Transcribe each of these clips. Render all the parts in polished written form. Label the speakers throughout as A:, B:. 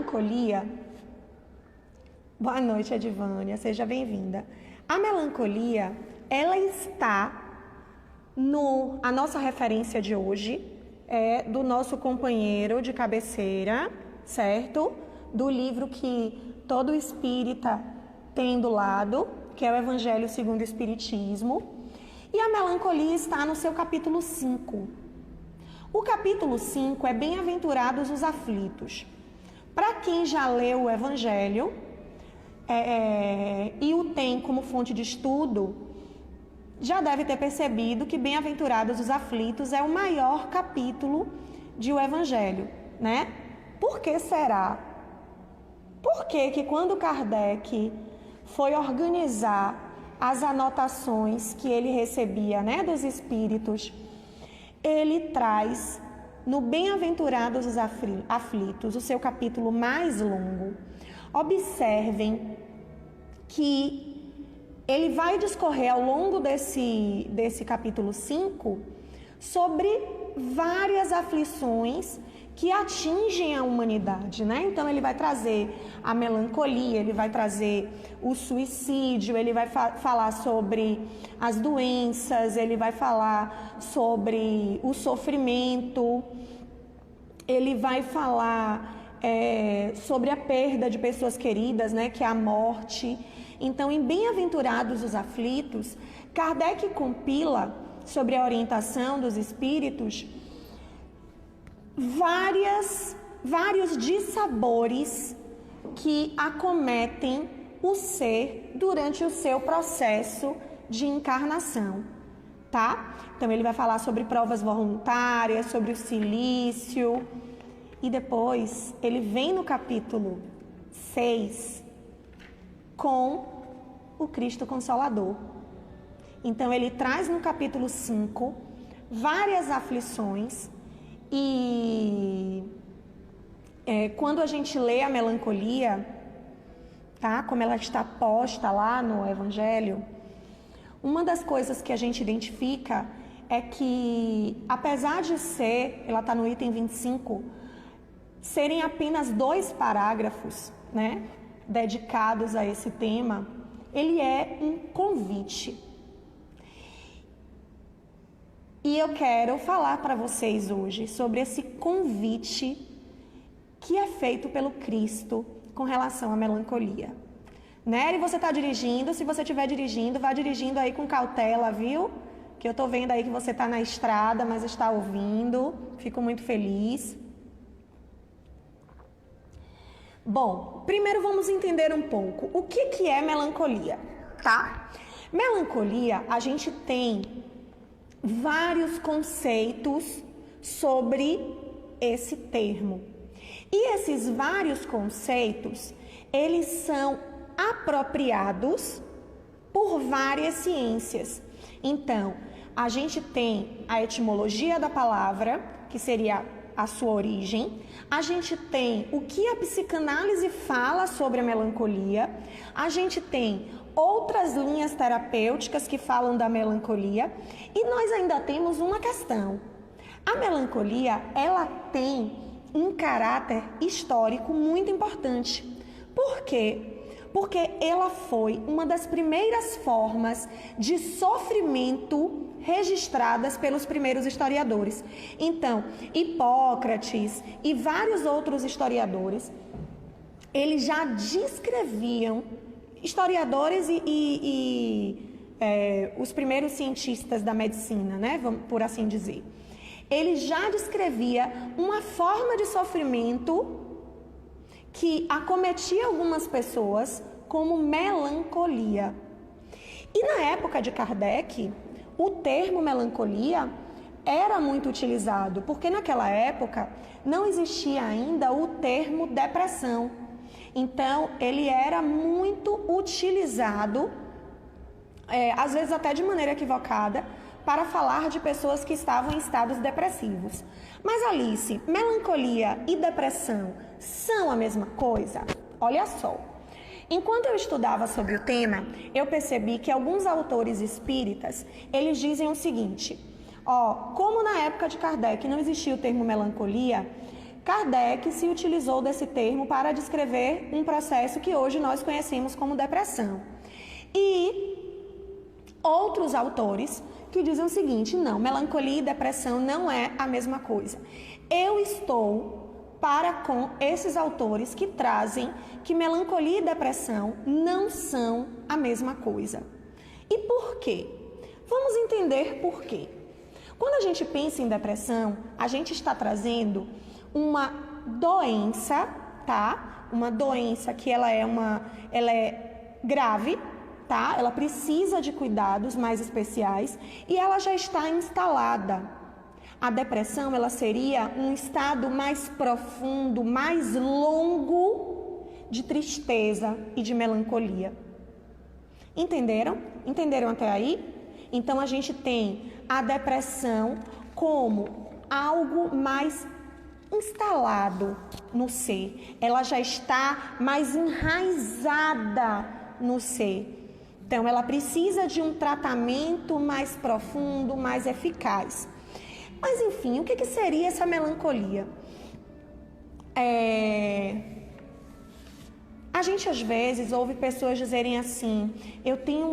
A: melancolia... Boa noite, Edvânia, seja bem-vinda. A melancolia, ela está a nossa referência de hoje é do nosso companheiro de cabeceira, certo? Do livro que todo espírita tem do lado, que é o Evangelho segundo o Espiritismo. E a melancolia está no seu capítulo 5. O capítulo 5 é Bem-aventurados os aflitos. Para quem já leu o Evangelho e o tem como fonte de estudo, já deve ter percebido que Bem-aventurados os aflitos é o maior capítulo de o Evangelho, né? Por que será? Por que quando Kardec foi organizar as anotações que ele recebia, né, dos espíritos, ele traz no Bem-aventurados os aflitos, o seu capítulo mais longo. Observem que ele vai discorrer ao longo desse capítulo 5 sobre várias aflições que atingem a humanidade, né? Então ele vai trazer a melancolia, ele vai trazer o suicídio, ele vai falar sobre as doenças, ele vai falar sobre o sofrimento, ele vai falar sobre a perda de pessoas queridas, né? Que é a morte. Então, em Bem-aventurados os aflitos, Kardec compila, sobre a orientação dos espíritos, vários dissabores que acometem o ser durante o seu processo de encarnação, tá? Então ele vai falar sobre provas voluntárias, sobre o silício, e depois ele vem no capítulo 6 com o Cristo Consolador. Então ele traz no capítulo 5 várias aflições. E quando a gente lê a melancolia, tá? Como ela está posta lá no Evangelho, uma das coisas que a gente identifica é que, apesar de ela está no item 25, serem apenas 2 parágrafos, né, dedicados a esse tema, ele é um convite. E eu quero falar para vocês hoje sobre esse convite que é feito pelo Cristo com relação à melancolia. Nery, você está dirigindo? Se você estiver dirigindo, vá dirigindo aí com cautela, viu? Que eu estou vendo aí que você está na estrada, mas está ouvindo. Fico muito feliz. Bom, primeiro vamos entender um pouco o que é melancolia, tá? Melancolia, a gente tem vários conceitos sobre esse termo. E esses vários conceitos, eles são apropriados por várias ciências. Então, a gente tem a etimologia da palavra, que seria a sua origem. A gente tem o que a psicanálise fala sobre a melancolia. A gente tem outras linhas terapêuticas que falam da melancolia, e nós ainda temos uma questão. A melancolia, ela tem um caráter histórico muito importante. Por quê? Porque ela foi uma das primeiras formas de sofrimento registradas pelos primeiros historiadores. Então, Hipócrates e vários outros historiadores, eles já descreviam, historiadores os primeiros cientistas da medicina, né, por assim dizer, ele já descrevia uma forma de sofrimento que acometia algumas pessoas como melancolia. E na época de Kardec, o termo melancolia era muito utilizado, porque naquela época não existia ainda o termo depressão. Então, ele era muito utilizado, às vezes até de maneira equivocada, para falar de pessoas que estavam em estados depressivos. Mas, Alice, melancolia e depressão são a mesma coisa? Olha só. Enquanto eu estudava sobre o tema, eu percebi que alguns autores espíritas, eles dizem o seguinte: como na época de Kardec não existia o termo melancolia, Kardec se utilizou desse termo para descrever um processo que hoje nós conhecemos como depressão. E outros autores que dizem o seguinte: não, melancolia e depressão não é a mesma coisa. Eu estou para com esses autores que trazem que melancolia e depressão não são a mesma coisa. E por quê? Vamos entender por quê. Quando a gente pensa em depressão, a gente está trazendo uma doença, tá? Uma doença que ela é grave, tá? Ela precisa de cuidados mais especiais e ela já está instalada. A depressão, ela seria um estado mais profundo, mais longo de tristeza e de melancolia. Entenderam? Entenderam até aí? Então a gente tem a depressão como algo mais instalado no ser. Ela já está mais enraizada no ser. Então ela precisa de um tratamento mais profundo, mais eficaz. Mas enfim, o que seria essa melancolia? A gente às vezes ouve pessoas dizerem assim: eu tenho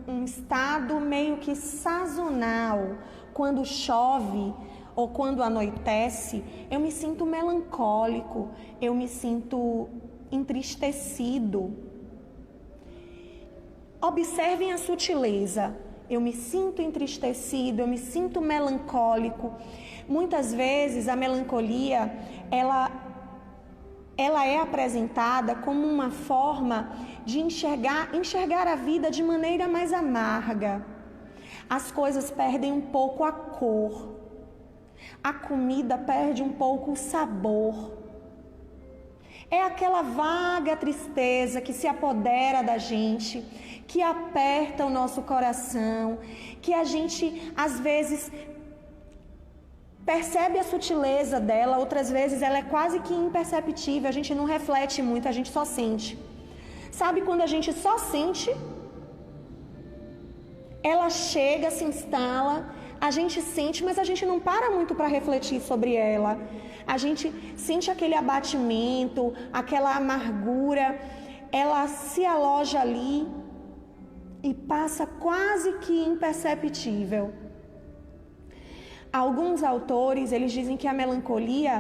A: um estado meio que sazonal. Quando chove ou quando anoitece, eu me sinto melancólico, eu me sinto entristecido. Observem a sutileza. Eu me sinto entristecido, eu me sinto melancólico. Muitas vezes a melancolia, ela é apresentada como uma forma de enxergar a vida de maneira mais amarga. As coisas perdem um pouco a cor. A comida perde um pouco o sabor. É aquela vaga tristeza que se apodera da gente, que aperta o nosso coração, que a gente, às vezes, percebe a sutileza dela, outras vezes ela é quase que imperceptível, a gente não reflete muito, a gente só sente. Sabe quando a gente só sente? Ela chega, se instala, a gente sente, mas a gente não para muito para refletir sobre ela. A gente sente aquele abatimento, aquela amargura, ela se aloja ali e passa quase que imperceptível. Alguns autores, eles dizem que a melancolia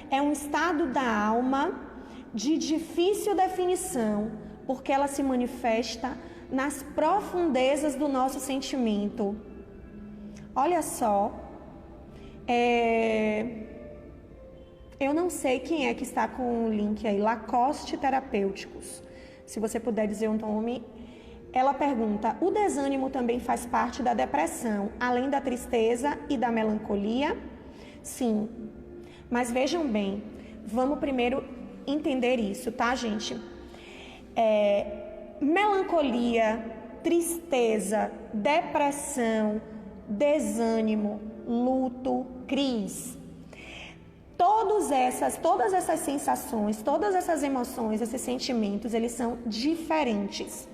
A: é um estado da alma de difícil definição, porque ela se manifesta nas profundezas do nosso sentimento. Olha só, eu não sei quem é que está com o link aí, Lacoste Terapêuticos. Se você puder dizer um nome. Ela pergunta: o desânimo também faz parte da depressão, além da tristeza e da melancolia? Sim, mas vejam bem, vamos primeiro entender isso, tá, gente? Melancolia, tristeza, depressão, desânimo, luto, crise. Todas essas sensações, todas essas emoções, esses sentimentos, eles são diferentes.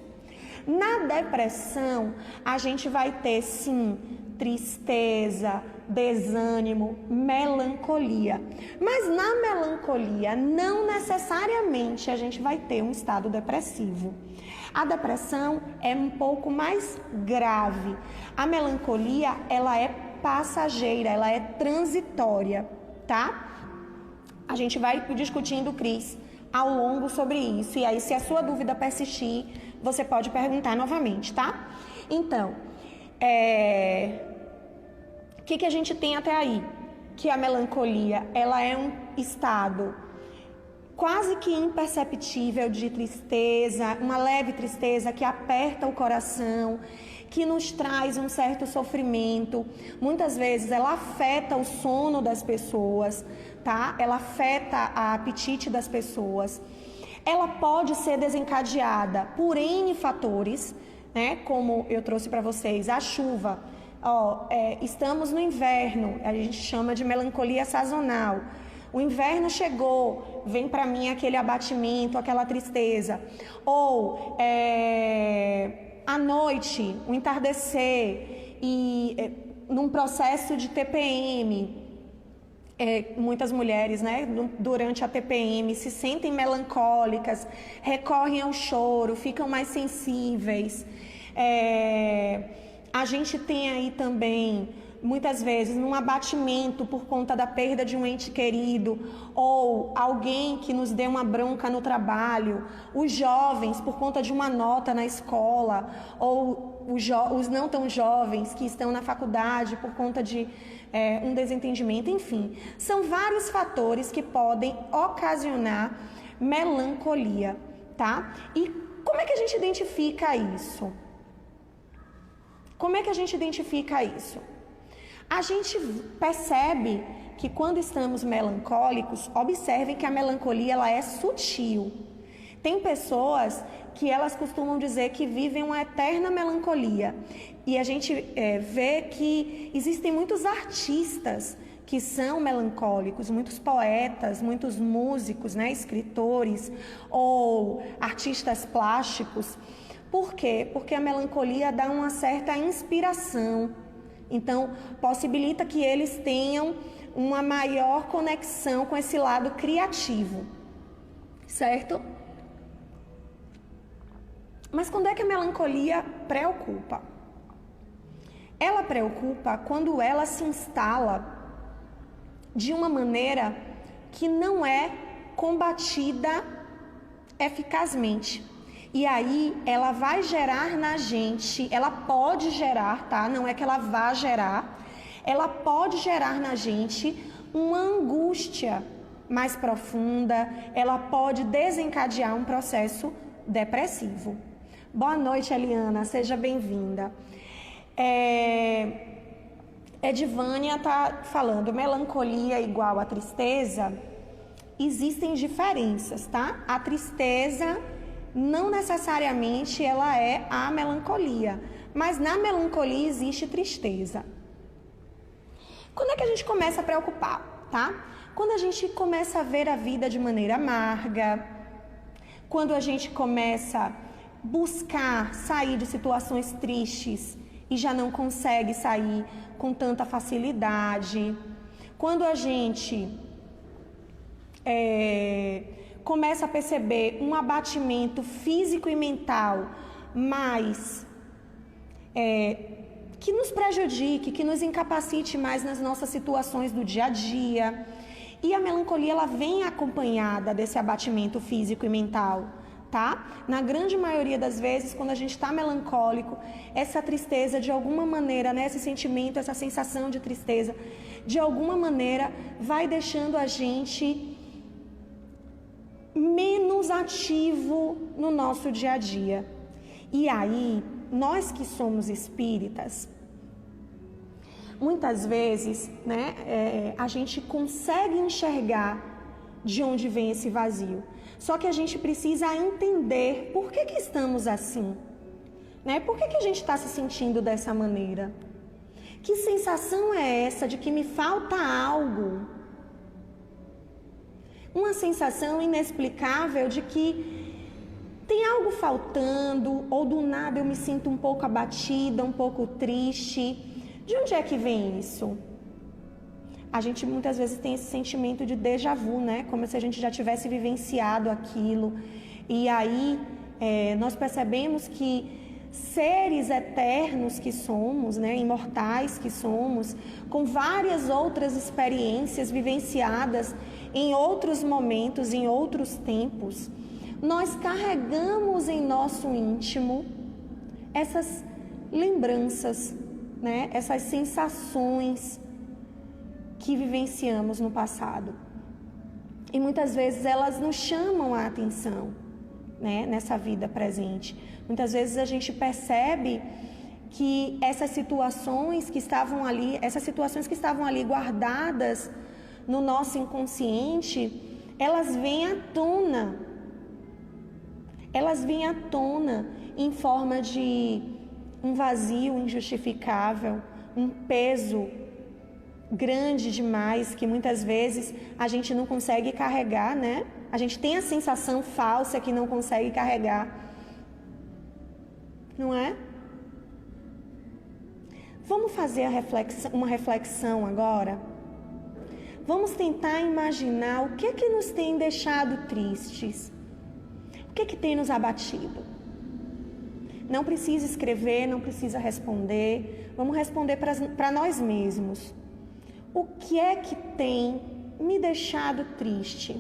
A: Na depressão, a gente vai ter, sim, tristeza, desânimo, melancolia. Mas na melancolia, não necessariamente a gente vai ter um estado depressivo. A depressão é um pouco mais grave. A melancolia, ela é passageira, ela é transitória, tá? A gente vai discutindo, Cris, ao longo sobre isso. E aí, se a sua dúvida persistir, você pode perguntar novamente, tá? Então, o que a gente tem até aí? Que a melancolia, ela é um estado quase que imperceptível de tristeza, uma leve tristeza que aperta o coração, que nos traz um certo sofrimento. Muitas vezes ela afeta o sono das pessoas, tá? Ela afeta o apetite das pessoas. Ela pode ser desencadeada por N fatores, né? Como eu trouxe para vocês, a chuva. Estamos no inverno, a gente chama de melancolia sazonal. O inverno chegou, vem para mim aquele abatimento, aquela tristeza. Ou à noite, o entardecer, e num processo de TPM, muitas mulheres, né, durante a TPM se sentem melancólicas, recorrem ao choro, ficam mais sensíveis. A gente tem aí também, muitas vezes, um abatimento por conta da perda de um ente querido, ou alguém que nos dê uma bronca no trabalho, os jovens por conta de uma nota na escola, ou os não tão jovens que estão na faculdade por conta de um desentendimento, enfim. São vários fatores que podem ocasionar melancolia, tá? E como é que a gente identifica isso? Como é que a gente identifica isso? A gente percebe que quando estamos melancólicos, observem que a melancolia ela é sutil. Tem pessoas que elas costumam dizer que vivem uma eterna melancolia. E a gente vê que existem muitos artistas que são melancólicos, muitos poetas, muitos músicos, né, escritores ou artistas plásticos. Por quê? Porque a melancolia dá uma certa inspiração. Então, possibilita que eles tenham uma maior conexão com esse lado criativo, certo? Mas quando é que a melancolia preocupa? Ela preocupa quando ela se instala de uma maneira que não é combatida eficazmente. E aí ela vai gerar na gente, ela pode gerar, tá? Não é que ela vá gerar, ela pode gerar na gente uma angústia mais profunda, ela pode desencadear um processo depressivo. Boa noite, Eliana, seja bem-vinda. Edivânia está falando, melancolia igual a tristeza, existem diferenças, tá? A tristeza não necessariamente ela é a melancolia, mas na melancolia existe tristeza. Quando é que a gente começa a preocupar, tá? Quando a gente começa a ver a vida de maneira amarga, quando a gente começa a buscar sair de situações tristes e já não consegue sair com tanta facilidade, quando a gente começa a perceber um abatimento físico e mental mais que nos prejudique, que nos incapacite mais nas nossas situações do dia a dia. E a melancolia ela vem acompanhada desse abatimento físico e mental, tá? Na grande maioria das vezes, quando a gente está melancólico, essa tristeza de alguma maneira, né, esse sentimento, essa sensação de tristeza, de alguma maneira vai deixando a gente menos ativo no nosso dia a dia. E aí, nós que somos espíritas, muitas vezes, né, a gente consegue enxergar de onde vem esse vazio. Só que a gente precisa entender por que estamos assim, né? Por que a gente está se sentindo dessa maneira? Que sensação é essa de que me falta algo? Uma sensação inexplicável de que tem algo faltando, ou do nada eu me sinto um pouco abatida, um pouco triste. De onde é que vem isso? A gente muitas vezes tem esse sentimento de déjà vu, né? Como se a gente já tivesse vivenciado aquilo. E aí nós percebemos que seres eternos que somos, né? Imortais que somos, com várias outras experiências vivenciadas em outros momentos, em outros tempos, nós carregamos em nosso íntimo essas lembranças, né? Essas sensações que vivenciamos no passado. E muitas vezes elas nos chamam a atenção, né? Nessa vida presente. Muitas vezes a gente percebe que essas situações que estavam ali guardadas no nosso inconsciente, elas vêm à tona. Elas vêm à tona em forma de um vazio injustificável, um peso grande demais que muitas vezes a gente não consegue carregar, né? A gente tem a sensação falsa que não consegue carregar, não é? Vamos fazer uma reflexão agora? vamos tentar imaginar o que nos tem deixado tristes. O que tem nos abatido? Não precisa escrever, não precisa responder. Vamos responder para nós mesmos. O que é que tem me deixado triste?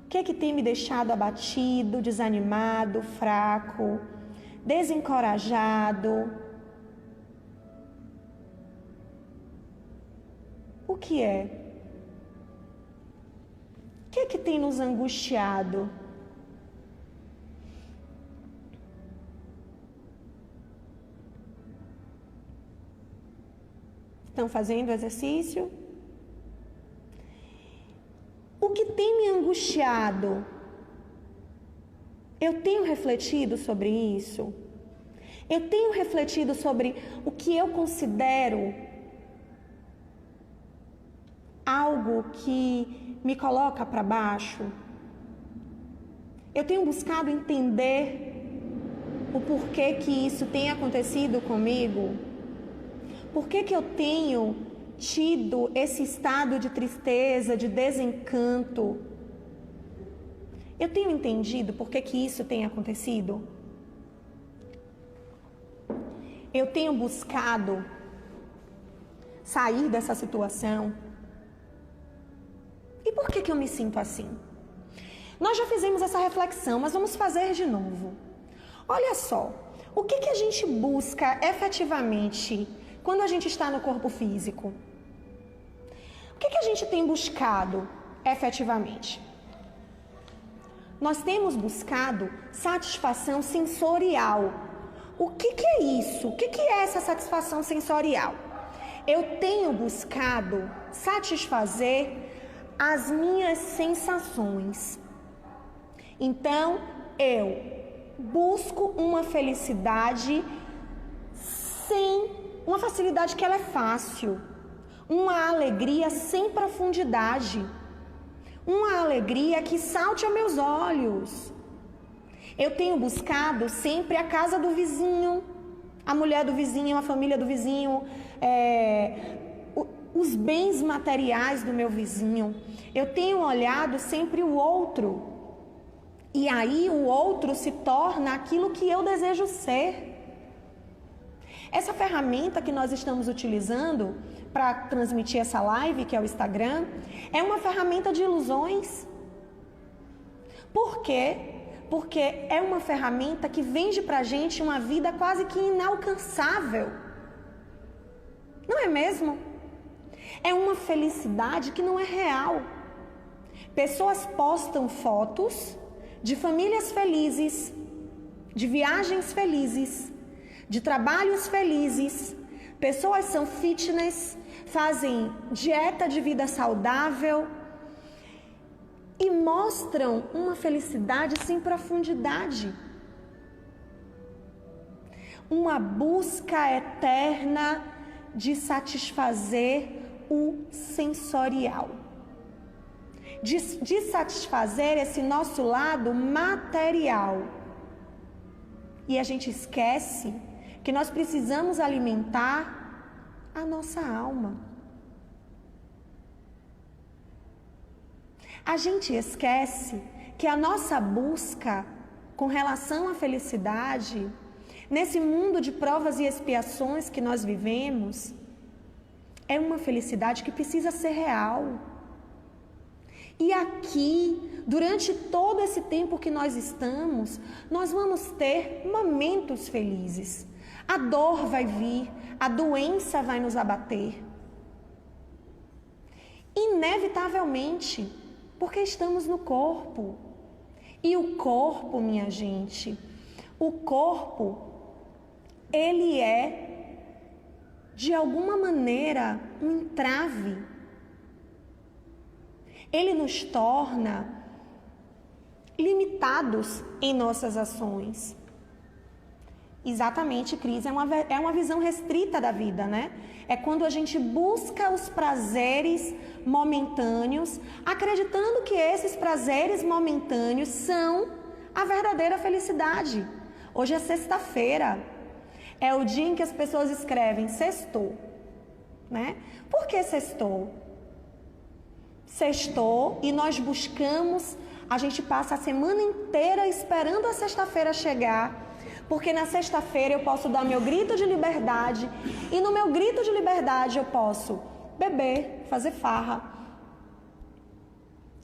A: O que é que tem me deixado abatido, desanimado, fraco, desencorajado? O que é? O que é que tem nos angustiado? Estão fazendo o exercício? O que tem me angustiado? Eu tenho refletido sobre isso? Eu tenho refletido sobre o que eu considero algo que me coloca para baixo? Eu tenho buscado entender o porquê que isso tem acontecido comigo? Por que eu tenho tido esse estado de tristeza, de desencanto? Eu tenho entendido por que isso tem acontecido? Eu tenho buscado sair dessa situação? E por que eu me sinto assim? Nós já fizemos essa reflexão, mas vamos fazer de novo. Olha só, o que a gente busca efetivamente quando a gente está no corpo físico? O que a gente tem buscado efetivamente? Nós temos buscado satisfação sensorial. O que é isso? O que é essa satisfação sensorial? Eu tenho buscado satisfazer as minhas sensações. Então, eu busco uma felicidade sem uma facilidade que ela é fácil, uma alegria sem profundidade, uma alegria que salte aos meus olhos. Eu tenho buscado sempre a casa do vizinho, a mulher do vizinho, a família do vizinho, os bens materiais do meu vizinho. Eu tenho olhado sempre o outro. E aí o outro se torna aquilo que eu desejo ser. Essa ferramenta que nós estamos utilizando para transmitir essa live, que é o Instagram, é uma ferramenta de ilusões. Por quê? Porque é uma ferramenta que vende para a gente uma vida quase que inalcançável. Não é mesmo? É uma felicidade que não é real. Pessoas postam fotos de famílias felizes, de viagens felizes, de trabalhos felizes. Pessoas são fitness, fazem dieta de vida saudável e mostram uma felicidade sem profundidade. Uma busca eterna de satisfazer o sensorial. De satisfazer esse nosso lado material. E a gente esquece que nós precisamos alimentar a nossa alma. A gente esquece que a nossa busca com relação à felicidade, nesse mundo de provas e expiações que nós vivemos, é uma felicidade que precisa ser real. E aqui, durante todo esse tempo que nós estamos, nós vamos ter momentos felizes. A dor vai vir, a doença vai nos abater. Inevitavelmente, porque estamos no corpo. E o corpo, minha gente, o corpo, ele é, de alguma maneira, um entrave. Ele nos torna limitados em nossas ações. Exatamente, Cris, é uma visão restrita da vida, né? É quando a gente busca os prazeres momentâneos, acreditando que esses prazeres momentâneos são a verdadeira felicidade. Hoje é sexta-feira, é o dia em que as pessoas escrevem sextou, né? Por que sextou? sextou e nós buscamos, a gente passa a semana inteira esperando a sexta-feira chegar, porque na sexta-feira eu posso dar meu grito de liberdade e no meu grito de liberdade eu posso beber, fazer farra,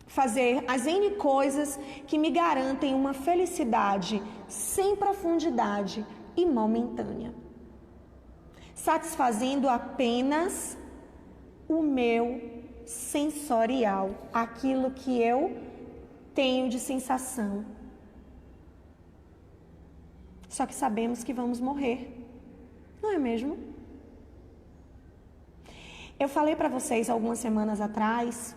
A: fazer as N coisas que me garantem uma felicidade sem profundidade e momentânea, satisfazendo apenas o meu sensorial, aquilo que eu tenho de sensação. Só que sabemos que vamos morrer, não é mesmo? Eu falei para vocês algumas semanas atrás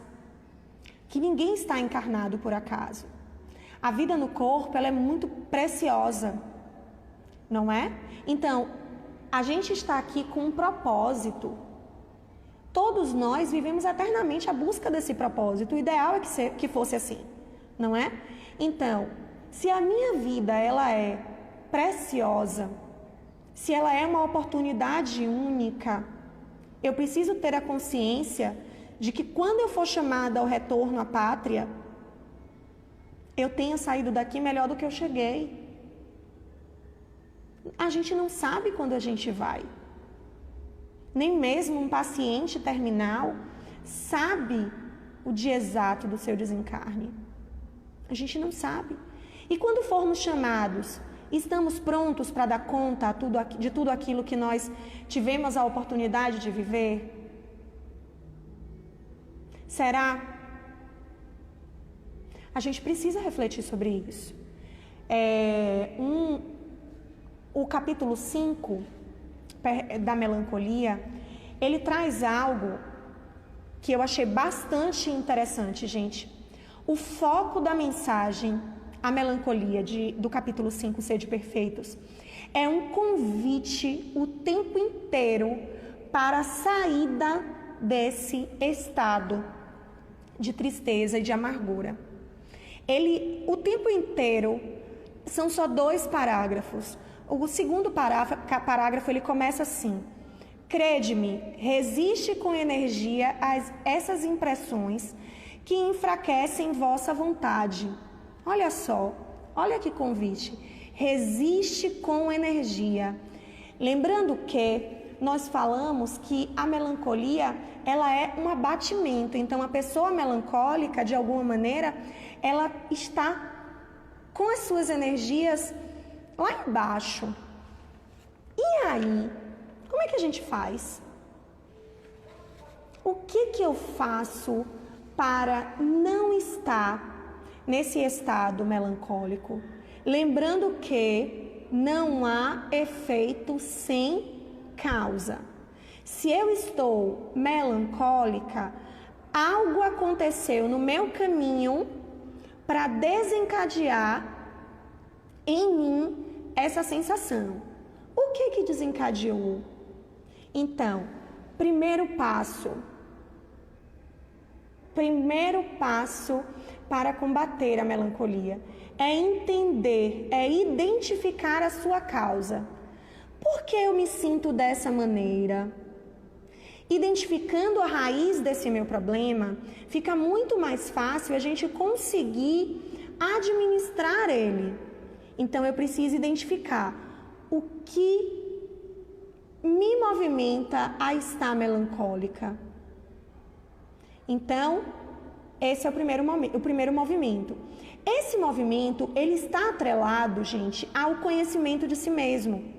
A: que ninguém está encarnado por acaso. A vida no corpo, ela é muito preciosa, não é? Então, a gente está aqui com um propósito. Todos nós vivemos eternamente a busca desse propósito. O ideal é que fosse assim, não é? Então, se a minha vida ela é preciosa, se ela é uma oportunidade única, eu preciso ter a consciência de que quando eu for chamada ao retorno à pátria, eu tenha saído daqui melhor do que eu cheguei. A gente não sabe quando a gente vai. Nem mesmo um paciente terminal sabe o dia exato do seu desencarne. A gente não sabe. E quando formos chamados, estamos prontos para dar conta de tudo aquilo que nós tivemos a oportunidade de viver? Será? A gente precisa refletir sobre isso. O capítulo 5 da melancolia, ele traz algo que eu achei bastante interessante, gente. O foco da mensagem, a melancolia do capítulo 5, Sede Perfeitos, é um convite o tempo inteiro para a saída desse estado de tristeza e de amargura. O tempo inteiro, são só 2 parágrafos. O segundo parágrafo, ele começa assim: crede-me, resiste com energia a essas impressões que enfraquecem vossa vontade. Olha só, olha que convite. Resiste com energia. Lembrando que nós falamos que a melancolia, ela é um abatimento. Então, a pessoa melancólica, de alguma maneira, ela está com as suas energias lá embaixo. E aí, como é que a gente faz? O que eu faço para não estar nesse estado melancólico? Lembrando que não há efeito sem causa. Se eu estou melancólica, algo aconteceu no meu caminho para desencadear em mim essa sensação. O que desencadeou? Então, primeiro passo para combater a melancolia é entender, é identificar a sua causa. Por que eu me sinto dessa maneira? Identificando a raiz desse meu problema, fica muito mais fácil a gente conseguir administrar ele. Então, eu preciso identificar o que me movimenta a estar melancólica. Então, esse é o primeiro movimento. Esse movimento, ele está atrelado, gente, ao conhecimento de si mesmo.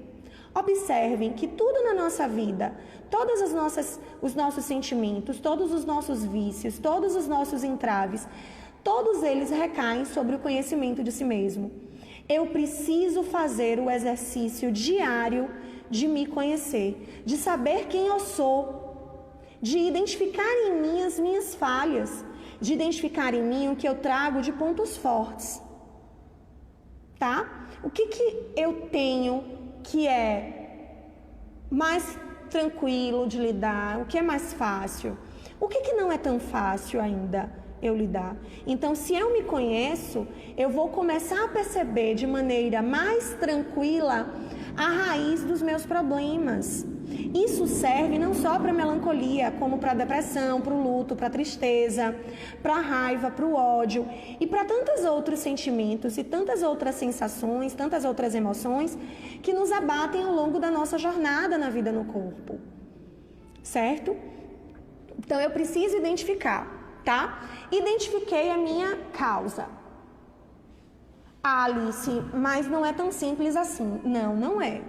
A: Observem que tudo na nossa vida, todos os nossos sentimentos, todos os nossos vícios, todos os nossos entraves, todos eles recaem sobre o conhecimento de si mesmo. Eu preciso fazer o exercício diário de me conhecer, de saber quem eu sou, de identificar em mim as minhas falhas, de identificar em mim o que eu trago de pontos fortes. Tá? O que eu tenho que é mais tranquilo de lidar, o que é mais fácil, o que não é tão fácil ainda eu lidar. Então, se eu me conheço, eu vou começar a perceber de maneira mais tranquila a raiz dos meus problemas. Isso serve não só para a melancolia, como para a depressão, para o luto, para a tristeza, para a raiva, para o ódio e para tantos outros sentimentos e tantas outras sensações, tantas outras emoções que nos abatem ao longo da nossa jornada na vida no corpo. Certo? Então eu preciso identificar, tá? Identifiquei a minha causa. Alice, mas não é tão simples assim. Não, não é.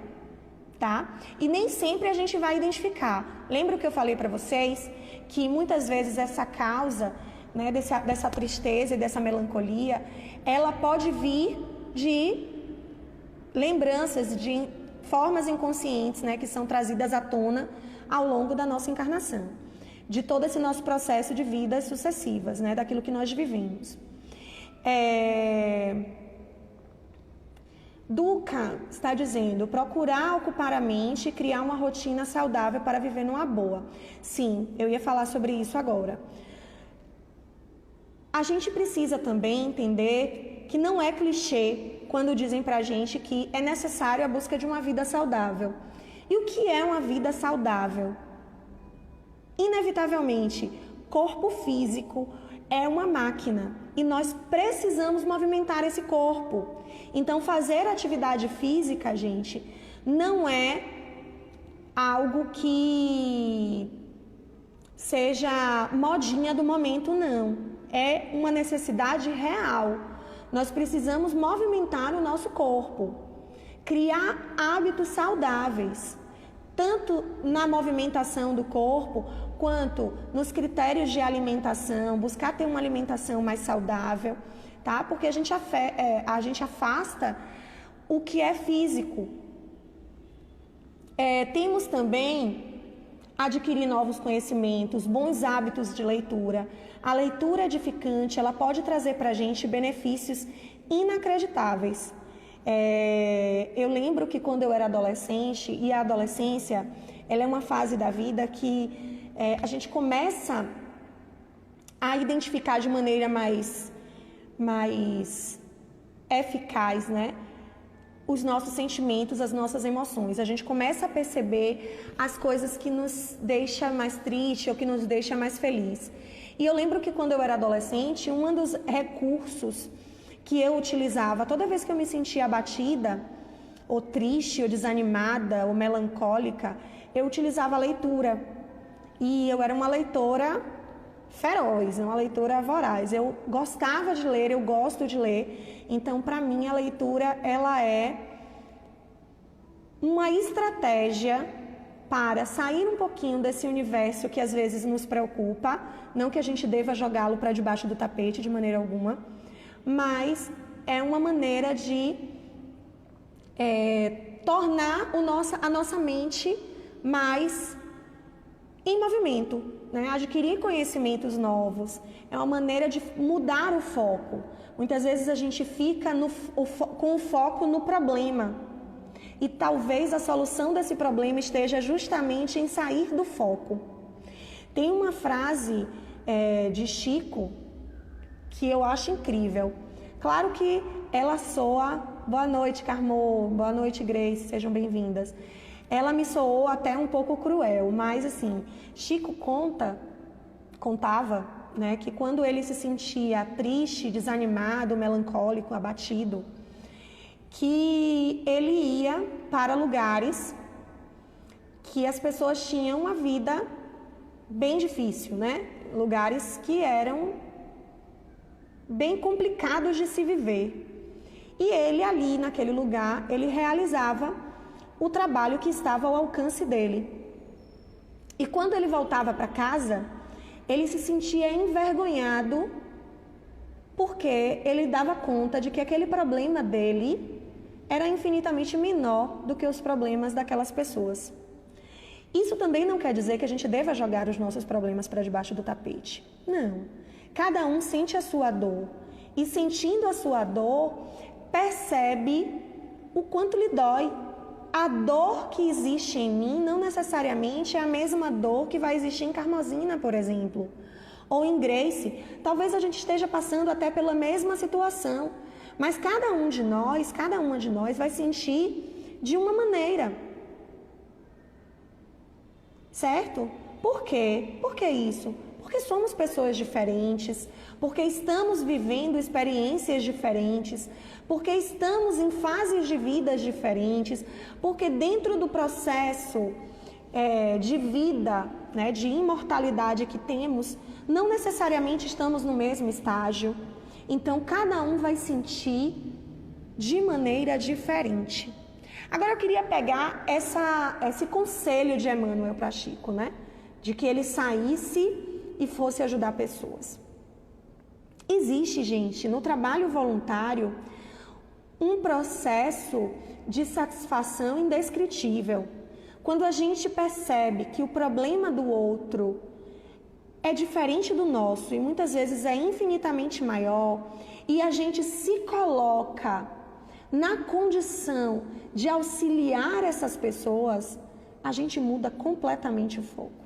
A: Tá? E nem sempre a gente vai identificar. Lembra que eu falei para vocês que muitas vezes essa causa, né, dessa tristeza e dessa melancolia, ela pode vir de lembranças, de formas inconscientes, né, que são trazidas à tona ao longo da nossa encarnação, de todo esse nosso processo de vidas sucessivas, né, daquilo que nós vivemos. Duca está dizendo, procurar ocupar a mente e criar uma rotina saudável para viver numa boa. Sim, eu ia falar sobre isso agora. A gente precisa também entender que não é clichê quando dizem pra gente que é necessário a busca de uma vida saudável. E o que é uma vida saudável? Inevitavelmente, corpo físico é uma máquina e nós precisamos movimentar esse corpo. Então, fazer atividade física, gente, não é algo que seja modinha do momento, não. É uma necessidade real. Nós precisamos movimentar o nosso corpo, criar hábitos saudáveis, tanto na movimentação do corpo, quanto nos critérios de alimentação, buscar ter uma alimentação mais saudável, tá? Porque a gente afasta o que é físico. Temos também adquirir novos conhecimentos, bons hábitos de leitura. A leitura edificante, ela pode trazer para a gente benefícios inacreditáveis. Eu lembro que quando eu era adolescente, e a adolescência, ela é uma fase da vida que a gente começa a identificar de maneira mais eficaz, né, os nossos sentimentos, as nossas emoções. A gente começa a perceber as coisas que nos deixam mais triste ou que nos deixam mais feliz. E eu lembro que quando eu era adolescente, um dos recursos que eu utilizava toda vez que eu me sentia abatida, ou triste, ou desanimada, ou melancólica, eu utilizava a leitura. E eu era uma leitora feroz, uma leitora voraz. Eu gostava de ler, eu gosto de ler. Então, para mim, a leitura, ela é uma estratégia para sair um pouquinho desse universo que às vezes nos preocupa. Não que a gente deva jogá-lo para debaixo do tapete de maneira alguma, mas é uma maneira de tornar a nossa mente mais em movimento, né? Adquirir conhecimentos novos. É uma maneira de mudar o foco. Muitas vezes a gente fica com o foco no problema. E talvez a solução desse problema esteja justamente em sair do foco. Tem uma frase de Chico que eu acho incrível. Claro que ela soa... Boa noite, Carmo. Boa noite, Grace. Sejam bem-vindas. Ela me soou até um pouco cruel, mas assim, Chico contava, né, que quando ele se sentia triste, desanimado, melancólico, abatido, que ele ia para lugares que as pessoas tinham uma vida bem difícil, né? Lugares que eram bem complicados de se viver. E ele ali, naquele lugar, ele realizava o trabalho que estava ao alcance dele. E quando ele voltava para casa, ele se sentia envergonhado porque ele dava conta de que aquele problema dele era infinitamente menor do que os problemas daquelas pessoas. Isso também não quer dizer que a gente deva jogar os nossos problemas para debaixo do tapete. Não. Cada um sente a sua dor. E sentindo a sua dor, percebe o quanto lhe dói. A dor que existe em mim não necessariamente é a mesma dor que vai existir em Carmosina, por exemplo. Ou em Grace. Talvez a gente esteja passando até pela mesma situação. Mas cada uma de nós vai sentir de uma maneira. certo? Por quê? Por que isso? Porque somos pessoas diferentes, porque estamos vivendo experiências diferentes, porque estamos em fases de vidas diferentes, porque dentro do processo de vida, né, de imortalidade que temos, não necessariamente estamos no mesmo estágio. Então, cada um vai sentir de maneira diferente. Agora, eu queria pegar esse conselho de Emmanuel para Chico, né? De que ele saísse e fosse ajudar pessoas. Existe, gente, no trabalho voluntário, um processo de satisfação indescritível. Quando a gente percebe que o problema do outro é diferente do nosso e muitas vezes é infinitamente maior, e a gente se coloca na condição de auxiliar essas pessoas, a gente muda completamente o foco.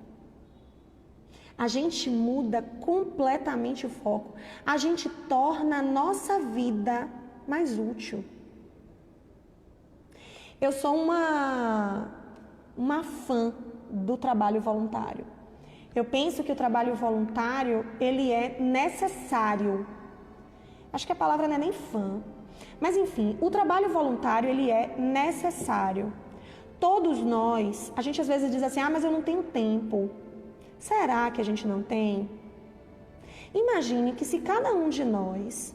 A: A gente muda completamente o foco. A gente torna a nossa vida mais útil. Eu sou uma fã do trabalho voluntário. Eu penso que o trabalho voluntário, ele é necessário. Acho que a palavra não é nem fã. Mas enfim, o trabalho voluntário, ele é necessário. Todos nós, a gente às vezes diz assim, mas eu não tenho tempo. Será que a gente não tem? Imagine que se cada um de nós,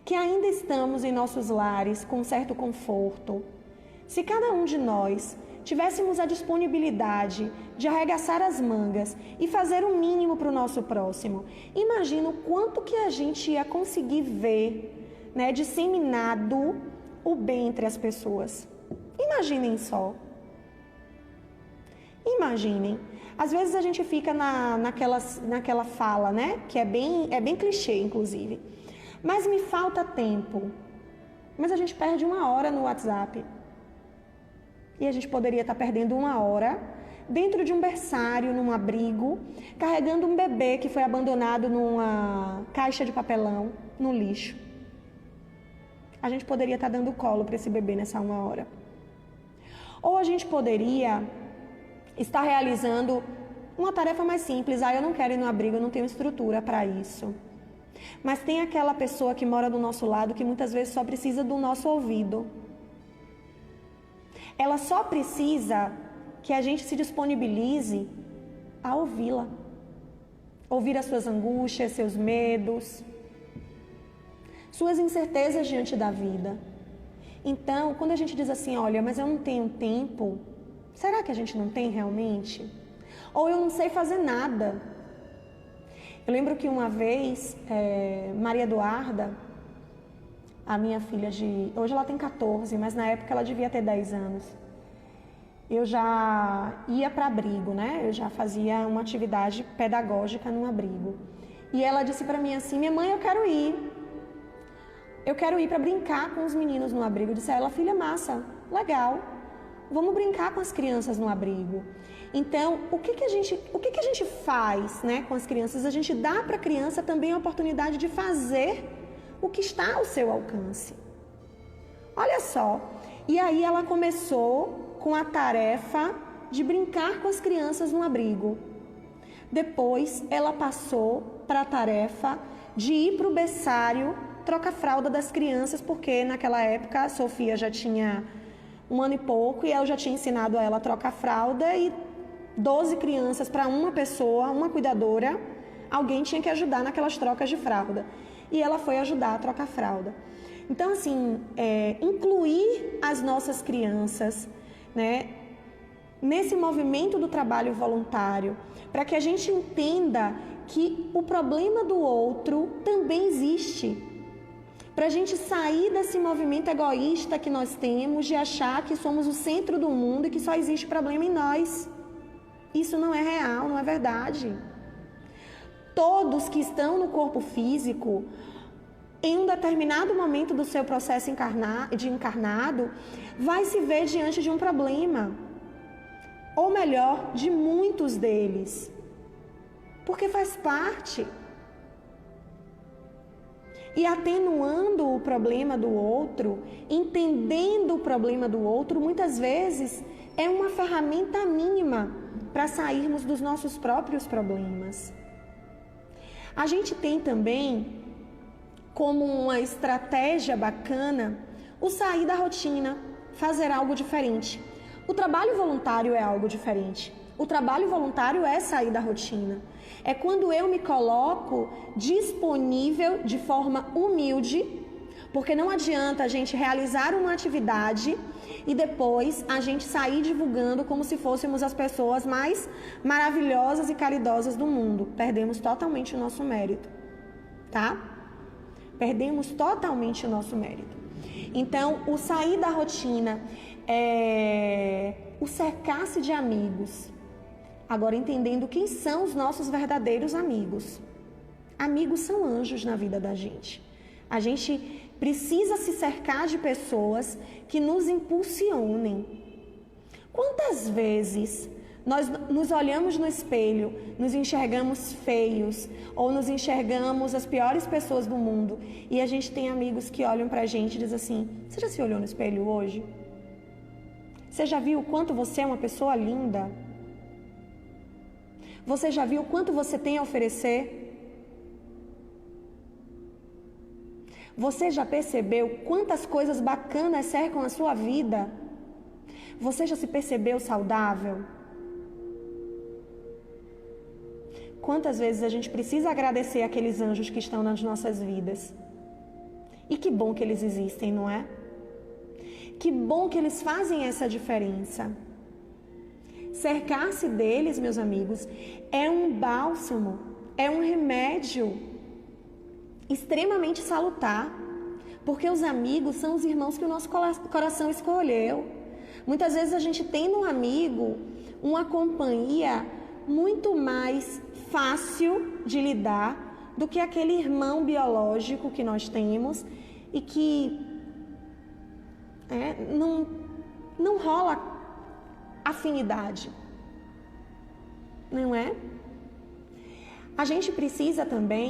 A: que ainda estamos em nossos lares com certo conforto, se cada um de nós tivéssemos a disponibilidade de arregaçar as mangas e fazer o mínimo para o nosso próximo, imagina o quanto que a gente ia conseguir ver, né, disseminado o bem entre as pessoas. Imaginem só. Imaginem. Às vezes a gente fica naquela fala, né, que é bem clichê, inclusive. Mas me falta tempo. Mas a gente perde 1 hora no WhatsApp. E a gente poderia estar perdendo 1 hora dentro de um berçário, num abrigo, carregando um bebê que foi abandonado numa caixa de papelão, no lixo. A gente poderia estar dando colo para esse bebê nessa 1 hora. Ou a gente poderia estar realizando uma tarefa mais simples. Eu não quero ir no abrigo, eu não tenho estrutura para isso. Mas tem aquela pessoa que mora do nosso lado que muitas vezes só precisa do nosso ouvido. Ela só precisa que a gente se disponibilize a ouvi-la. Ouvir as suas angústias, seus medos, suas incertezas diante da vida. Então, quando a gente diz assim, olha, mas eu não tenho tempo, será que a gente não tem realmente? Ou eu não sei fazer nada. Eu lembro que uma vez, Maria Eduarda, a minha filha hoje ela tem 14, mas na época ela devia ter 10 anos. Eu já ia para abrigo, né? Eu já fazia uma atividade pedagógica num abrigo. E ela disse para mim assim, minha mãe, eu quero ir. Eu quero ir para brincar com os meninos no abrigo. Eu disse a ela, filha, massa, legal. Vamos brincar com as crianças no abrigo. Então, o que a gente faz, né, com as crianças? A gente dá para a criança também a oportunidade de fazer o que está ao seu alcance. Olha só. E aí ela começou com a tarefa de brincar com as crianças no abrigo. Depois, ela passou para a tarefa de ir para o berçário trocar fralda das crianças, porque naquela época a Sofia já tinha 1 ano e pouco e eu já tinha ensinado a ela a trocar fralda e 12 crianças para uma pessoa, uma cuidadora, alguém tinha que ajudar naquelas trocas de fralda. E ela foi ajudar a trocar fralda. Então, assim, incluir as nossas crianças, né, nesse movimento do trabalho voluntário, para que a gente entenda que o problema do outro também existe. Para a gente sair desse movimento egoísta que nós temos de achar que somos o centro do mundo e que só existe problema em nós. Isso não é real, não é verdade. Todos que estão no corpo físico, em um determinado momento do seu processo de encarnado, vai se ver diante de um problema. Ou melhor, de muitos deles. Porque faz parte. e atenuando o problema do outro, entendendo o problema do outro, muitas vezes é uma ferramenta mínima para sairmos dos nossos próprios problemas. A gente tem também, como uma estratégia bacana, o sair da rotina, fazer algo diferente. O trabalho voluntário é algo diferente. O trabalho voluntário é sair da rotina. É quando eu me coloco disponível de forma humilde, porque não adianta a gente realizar uma atividade e depois a gente sair divulgando como se fôssemos as pessoas mais maravilhosas e caridosas do mundo. Perdemos totalmente o nosso mérito, tá? Perdemos totalmente o nosso mérito. Então, o sair da rotina, o cercar-se de amigos. Agora, entendendo quem são os nossos verdadeiros amigos. Amigos são anjos na vida da gente. A gente precisa se cercar de pessoas que nos impulsionem. Quantas vezes nós nos olhamos no espelho, nos enxergamos feios ou nos enxergamos as piores pessoas do mundo e a gente tem amigos que olham pra gente e dizem assim: você já se olhou no espelho hoje? Você já viu o quanto você é uma pessoa linda? Você já viu o quanto você tem a oferecer? Você já percebeu quantas coisas bacanas cercam a sua vida? Você já se percebeu saudável? Quantas vezes a gente precisa agradecer aqueles anjos que estão nas nossas vidas? E que bom que eles existem, não é? Que bom que eles fazem essa diferença. Cercar-se deles, meus amigos, é um bálsamo, é um remédio extremamente salutar, porque os amigos são os irmãos que o nosso coração escolheu. Muitas vezes a gente tem no amigo uma companhia muito mais fácil de lidar do que aquele irmão biológico que nós temos e que não rola afinidade, não é? A gente precisa também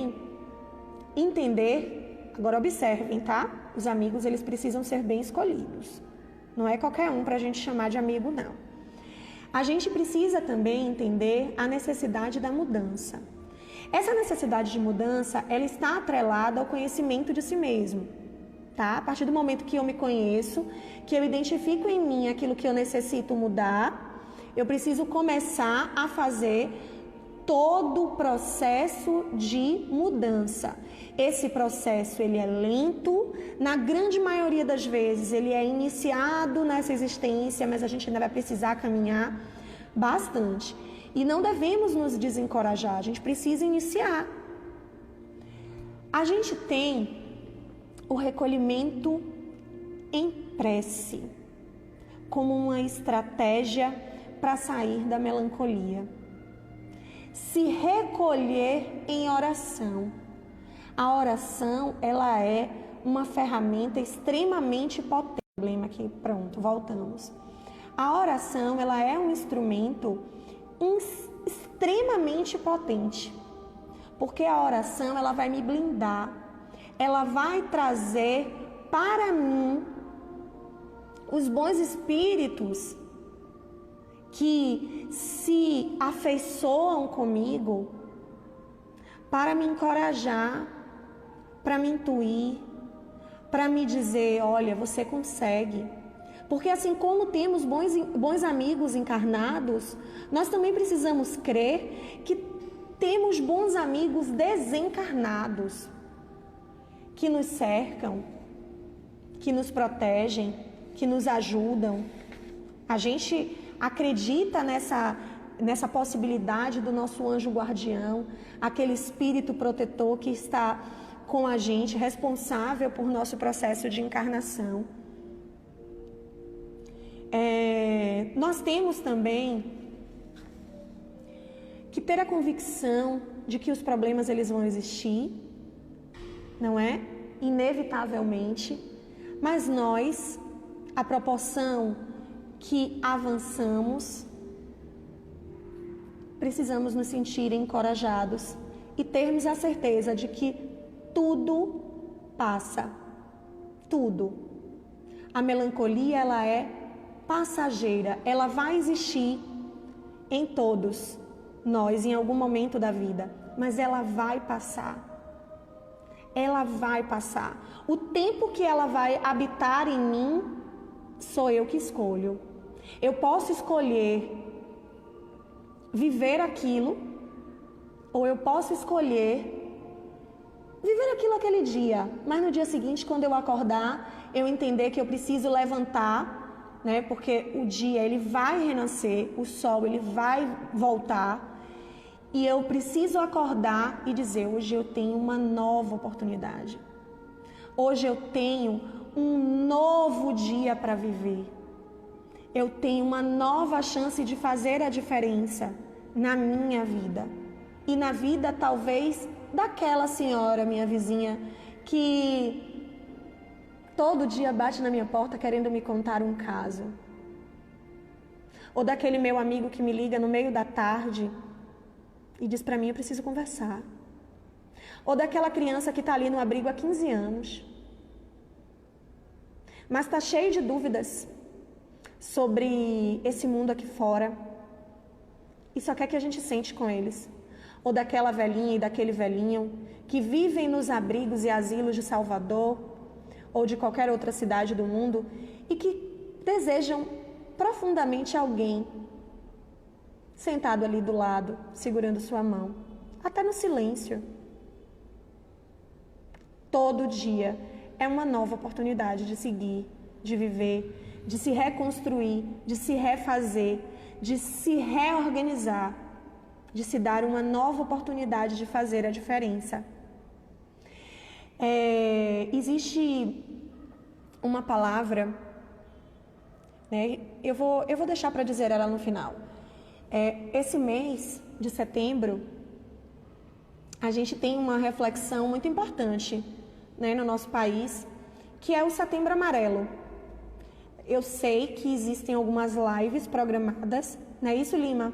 A: entender, agora observem, tá? Os amigos, eles precisam ser bem escolhidos. Não é qualquer um para a gente chamar de amigo, não. A gente precisa também entender a necessidade da mudança. Essa necessidade de mudança, ela está atrelada ao conhecimento de si mesmo, tá? A partir do momento que eu me conheço, que eu identifico em mim aquilo que eu necessito mudar, eu preciso começar a fazer todo o processo de mudança. Esse processo, ele é lento, na grande maioria das vezes ele é iniciado nessa existência, mas a gente ainda vai precisar caminhar bastante. E não devemos nos desencorajar, a gente precisa iniciar. A gente tem o recolhimento em prece como uma estratégia para sair da melancolia. Se recolher em oração. A oração, ela é uma ferramenta extremamente potente. Problema aqui, pronto, voltamos. A oração, ela é um instrumento extremamente potente, porque a oração, ela vai me blindar, ela vai trazer para mim os bons espíritos que se afeiçoam comigo para me encorajar, para me intuir, para me dizer: olha, você consegue. Porque assim como temos bons amigos encarnados, nós também precisamos crer que temos bons amigos desencarnados, que nos cercam, que nos protegem, que nos ajudam. A gente acredita nessa possibilidade do nosso anjo guardião, aquele espírito protetor que está com a gente, responsável por nosso processo de encarnação. Nós temos também que ter a convicção de que os problemas eles vão existir, não é? Inevitavelmente, mas nós, à proporção que avançamos, precisamos nos sentir encorajados e termos a certeza de que tudo passa. Tudo. A melancolia, ela é passageira. Ela vai existir em todos nós, em algum momento da vida. Mas ela vai passar. Ela vai passar. O tempo que ela vai habitar em mim, sou eu que escolho. Eu posso escolher viver aquilo, ou eu posso escolher viver aquilo aquele dia, mas no dia seguinte, quando eu acordar, eu entender que eu preciso levantar, né? Porque o dia ele vai renascer, o sol ele vai voltar, e eu preciso acordar e dizer: hoje eu tenho uma nova oportunidade. Hoje eu tenho um novo dia para viver. Eu tenho uma nova chance de fazer a diferença na minha vida. E na vida, talvez, daquela senhora, minha vizinha, que todo dia bate na minha porta querendo me contar um caso. Ou daquele meu amigo que me liga no meio da tarde e diz para mim: eu preciso conversar. Ou daquela criança que está ali no abrigo há 15 anos, mas está cheio de dúvidas sobre esse mundo aqui fora e só quer que a gente sente com eles. Ou daquela velhinha e daquele velhinho que vivem nos abrigos e asilos de Salvador ou de qualquer outra cidade do mundo e que desejam profundamente alguém sentado ali do lado, segurando sua mão, até no silêncio. Todo dia é uma nova oportunidade de seguir, de viver, de se reconstruir, de se refazer, de se reorganizar, de se dar uma nova oportunidade de fazer a diferença. Existe uma palavra, né? Eu vou deixar para dizer ela no final. Esse mês de setembro, a gente tem uma reflexão muito importante, né, no nosso país, que é o Setembro Amarelo. Eu sei que existem algumas lives programadas, não é isso, Lima?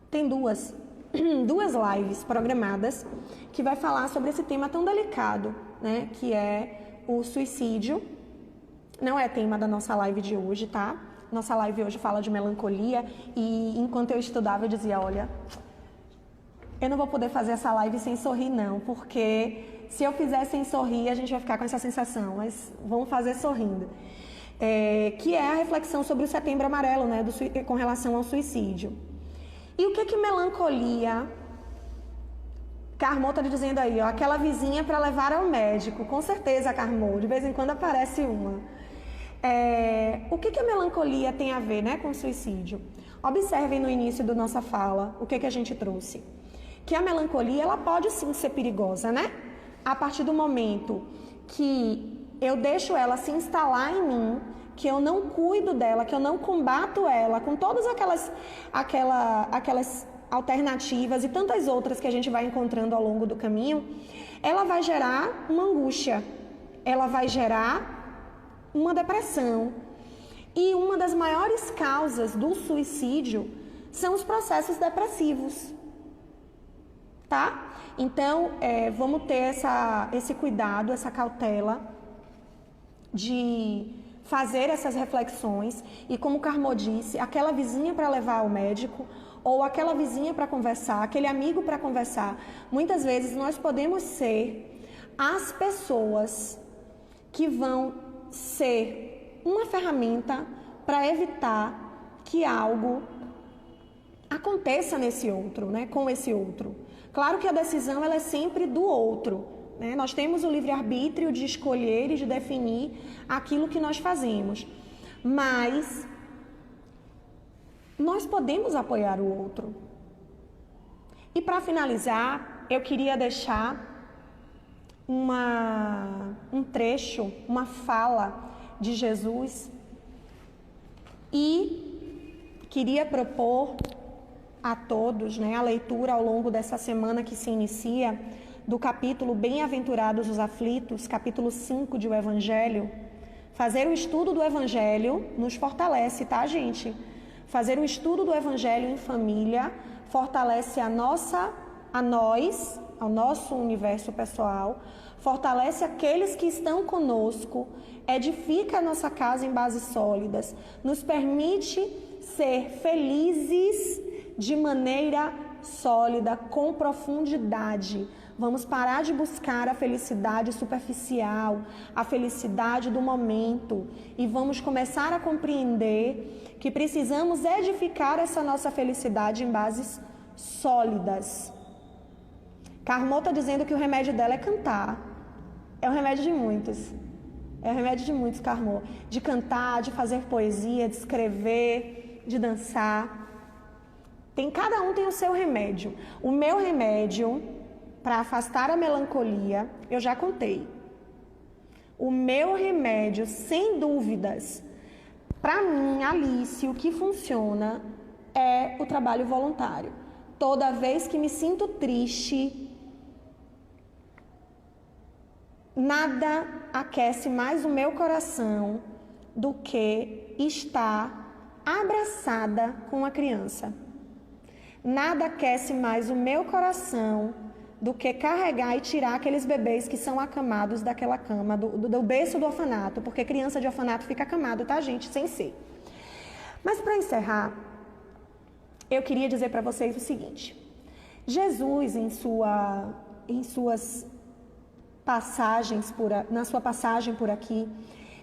A: Tem duas lives programadas que vai falar sobre esse tema tão delicado, né, que é o suicídio. Não é tema da nossa live de hoje, tá? Nossa live hoje fala de melancolia e enquanto eu estudava eu dizia: olha, eu não vou poder fazer essa live sem sorrir não, porque se eu fizer sem sorrir a gente vai ficar com essa sensação, mas vamos fazer sorrindo. Que é a reflexão sobre o Setembro Amarelo, né, com relação ao suicídio. E o que melancolia? Carmô está dizendo aí, ó, aquela vizinha para levar ao médico. Com certeza, Carmô, de vez em quando aparece uma. O que a melancolia tem a ver, né, com o suicídio? Observem no início da nossa fala o que a gente trouxe. Que a melancolia, ela pode sim ser perigosa, né? A partir do momento que eu deixo ela se instalar em mim, que eu não cuido dela, que eu não combato ela com todas aquelas alternativas e tantas outras que a gente vai encontrando ao longo do caminho, ela vai gerar uma angústia, ela vai gerar uma depressão. E uma das maiores causas do suicídio são os processos depressivos, tá? Então, vamos ter esse cuidado, essa cautela de fazer essas reflexões. E como o Carmô disse, aquela vizinha para levar ao médico, ou aquela vizinha para conversar, aquele amigo para conversar, muitas vezes nós podemos ser as pessoas que vão ser uma ferramenta para evitar que algo aconteça nesse outro, né, com esse outro. Claro que a decisão ela é sempre do outro, né? Nós temos o livre-arbítrio de escolher e de definir aquilo que nós fazemos, mas nós podemos apoiar o outro. E para finalizar, eu queria deixar um trecho, uma fala de Jesus e queria propor a todos, né, a leitura ao longo dessa semana que se inicia do capítulo Bem-aventurados os aflitos, capítulo 5 de o Evangelho. Fazer o estudo do Evangelho nos fortalece, tá, gente? Fazer o estudo do Evangelho em família fortalece a nossa a nós, ao nosso universo pessoal, fortalece aqueles que estão conosco, edifica a nossa casa em bases sólidas, nos permite ser felizes de maneira sólida, com profundidade. Vamos parar de buscar a felicidade superficial, a felicidade do momento, e vamos começar a compreender que precisamos edificar essa nossa felicidade em bases sólidas. Carmo está dizendo que o remédio dela é cantar. É o remédio de muitos. É o remédio de muitos, Carmo. De cantar, de fazer poesia, de escrever, de dançar. Cada um tem o seu remédio. O meu remédio para afastar a melancolia, eu já contei. O meu remédio, sem dúvidas, para mim, Alice, o que funciona é o trabalho voluntário. Toda vez que me sinto triste, nada aquece mais o meu coração do que estar abraçada com uma criança. Nada aquece mais o meu coração do que carregar e tirar aqueles bebês que são acamados daquela cama, do berço do orfanato, porque criança de orfanato fica acamado, tá, gente? Sem ser. Mas para encerrar, eu queria dizer para vocês o seguinte: Jesus, em suas passagens na sua passagem por aqui,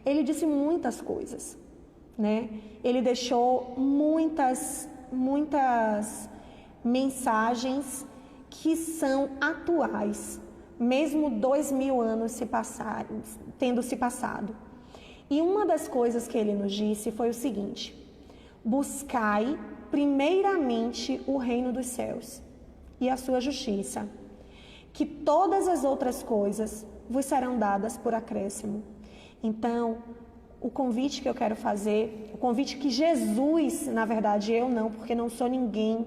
A: ele disse muitas coisas, né? Ele deixou muitas mensagens que são atuais, mesmo 2000 anos tendo se passado. E uma das coisas que ele nos disse foi o seguinte: buscai primeiramente o reino dos céus e a sua justiça, que todas as outras coisas vos serão dadas por acréscimo. Então, o convite que eu quero fazer, o convite que Jesus, na verdade eu não, porque não sou ninguém,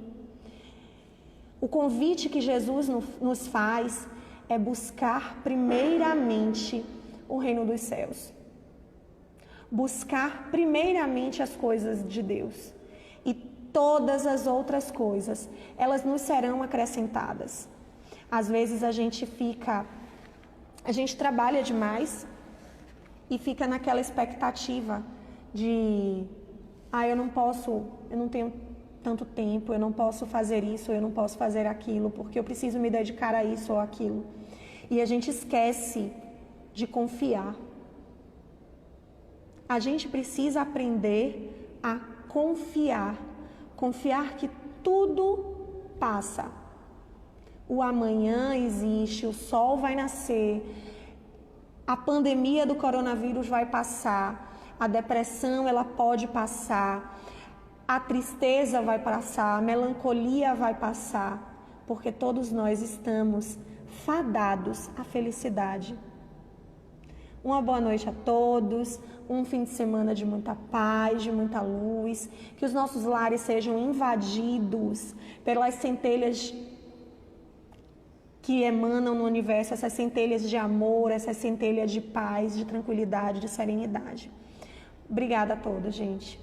A: o convite que Jesus nos faz é buscar primeiramente o reino dos céus. Buscar primeiramente as coisas de Deus. E todas as outras coisas, elas nos serão acrescentadas. Às vezes a gente trabalha demais e fica naquela expectativa de, eu não tenho tanto tempo, eu não posso fazer isso, eu não posso fazer aquilo, porque eu preciso me dedicar a isso ou aquilo. E a gente esquece de confiar. A gente precisa aprender a confiar. Confiar que tudo passa. O amanhã existe, o sol vai nascer, a pandemia do coronavírus vai passar, a depressão ela pode passar, a tristeza vai passar, a melancolia vai passar, porque todos nós estamos fadados à felicidade. Uma boa noite a todos, um fim de semana de muita paz, de muita luz, que os nossos lares sejam invadidos pelas centelhas que emanam no universo, essas centelhas de amor, essas centelhas de paz, de tranquilidade, de serenidade. Obrigada a todos, gente.